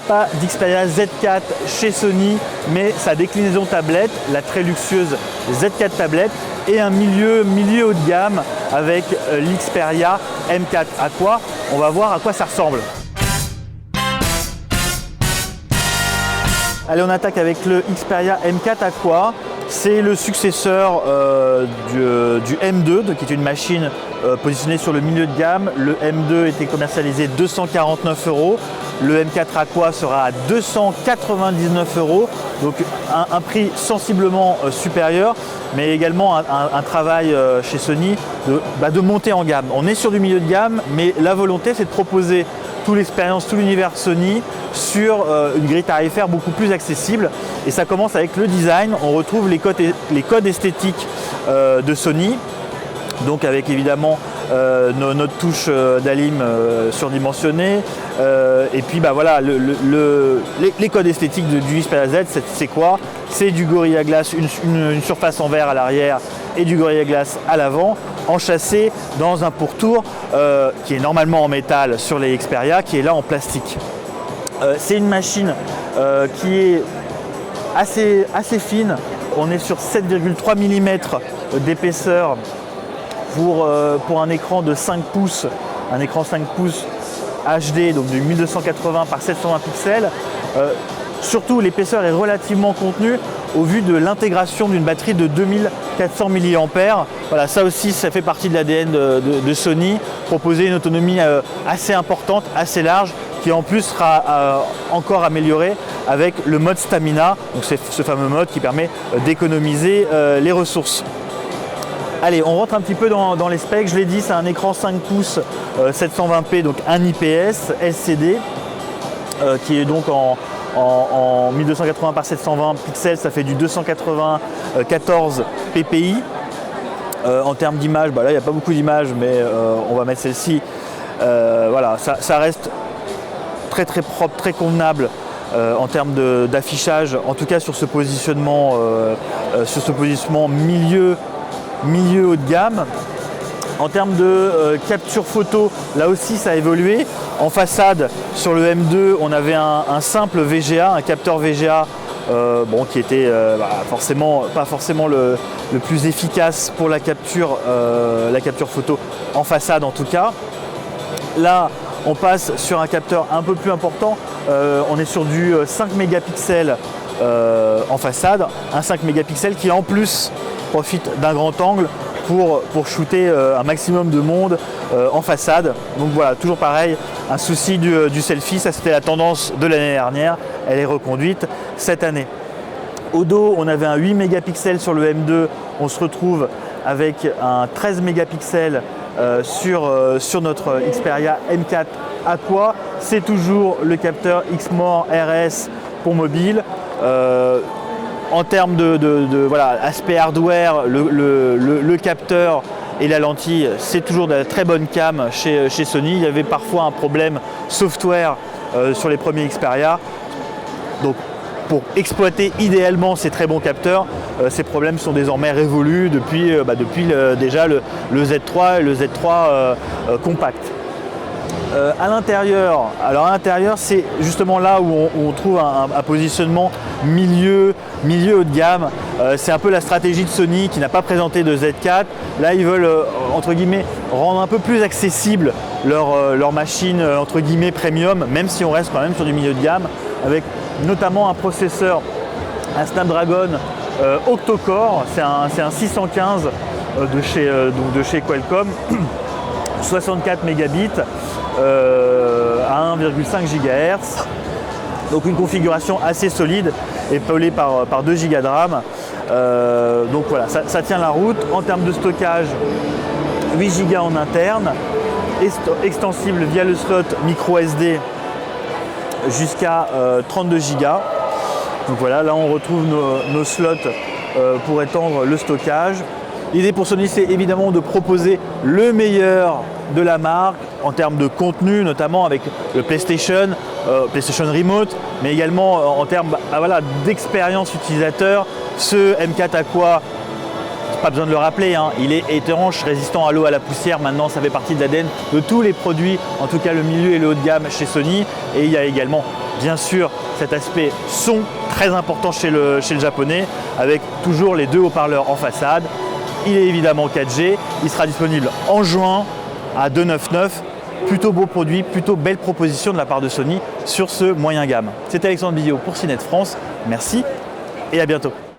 pas d'Xperia Z4 chez Sony, mais sa déclinaison tablette, la très luxueuse Z4 tablette, et un milieu haut de gamme avec l'Xperia M4 Aqua. On va voir à quoi ça ressemble. Allez, on attaque avec le Xperia M4 Aqua. C'est le successeur du M2, qui est une machine positionnée sur le milieu de gamme. Le M2 était commercialisé 249 €. Le M4 Aqua sera à 299 €. Donc un prix sensiblement supérieur, mais également un travail chez Sony de monter en gamme. On est sur du milieu de gamme, mais la volonté, c'est de proposer toute l'expérience, tout l'univers Sony sur une grille tarifaire beaucoup plus accessible. Et ça commence avec le design. On retrouve les codes esthétiques de Sony, donc avec évidemment notre touche d'Alim surdimensionnée. Et puis voilà, les codes esthétiques du Xperia Z, c'est quoi? C'est du Gorilla Glass, une surface en verre à l'arrière et du Gorilla Glass à l'avant, enchâssé dans un pourtour qui est normalement en métal sur les Xperia, qui est là en plastique. C'est une machine qui est assez fine. On est sur 7,3 mm d'épaisseur pour un écran de 5 pouces, un écran 5 pouces HD, donc de 1280 par 720 pixels. Surtout, l'épaisseur est relativement contenue au vu de l'intégration d'une batterie de 2400 mAh. Voilà, ça aussi, ça fait partie de l'ADN de Sony, proposer une autonomie assez importante, assez large, qui en plus sera encore améliorée avec le mode Stamina, donc c'est ce fameux mode qui permet d'économiser les ressources. Allez, on rentre un petit peu dans les specs. Je l'ai dit, c'est un écran 5 pouces 720p, donc un IPS LCD qui est donc en 1280 par 720 pixels. Ça fait du 294 ppi. En termes d'image, là il n'y a pas beaucoup d'images, mais on va mettre celle-ci. Voilà, ça reste très propre, très convenable en termes d'affichage, en tout cas sur ce positionnement milieu haut de gamme. En termes de capture photo, là aussi ça a évolué. En façade, sur le M2, on avait un simple VGA, un capteur VGA qui était pas forcément le plus efficace pour la capture photo en façade en tout cas. Là, on passe sur un capteur un peu plus important. On est sur du 5 mégapixels en façade, un 5 mégapixels qui en plus profite d'un grand angle pour shooter un maximum de monde en façade. Donc voilà, toujours pareil, un souci du selfie, ça c'était la tendance de l'année dernière, elle est reconduite cette année. Au dos, on avait un 8 mégapixels sur le M2, on se retrouve avec un 13 mégapixels sur notre Xperia M4 Aqua. C'est toujours le capteur Exmor RS pour mobile. En termes aspect hardware, le capteur et la lentille, c'est toujours de la très bonne cam chez Sony. Il y avait parfois un problème software sur les premiers Xperia. Donc pour exploiter idéalement ces très bons capteurs, ces problèmes sont désormais révolus depuis déjà le Z3 et le Z3 compact. À l'intérieur, c'est justement là où on trouve un positionnement milieu haut de gamme. C'est un peu la stratégie de Sony qui n'a pas présenté de Z4. Là, ils veulent entre guillemets rendre un peu plus accessible leur machine entre guillemets premium, même si on reste quand même sur du milieu de gamme, avec notamment un processeur, un Snapdragon octa-core. C'est un 615 de chez Qualcomm, 64 mégabits. À 1,5 GHz, donc une configuration assez solide, épaulée par 2 Go de RAM. Donc voilà, ça tient la route. En termes de stockage, 8 Go en interne, extensible via le slot micro SD jusqu'à 32 Go. Donc voilà, là on retrouve nos slots pour étendre le stockage. L'idée pour Sony, c'est évidemment de proposer le meilleur de la marque en termes de contenu, notamment avec le PlayStation Remote, mais également en termes d'expérience utilisateur. Ce M4 Aqua, pas besoin de le rappeler, il est étanche, résistant à l'eau, à la poussière. Maintenant, ça fait partie de l'ADN de tous les produits, en tout cas le milieu et le haut de gamme chez Sony. Et il y a également Bien sûr, cet aspect son très important chez le japonais, avec toujours les 2 haut-parleurs en façade. Il est évidemment 4G, il sera disponible en juin à 299. Plutôt beau produit, plutôt belle proposition de la part de Sony sur ce moyen gamme. C'était Alexandre Billot pour CNET France. Merci et à bientôt.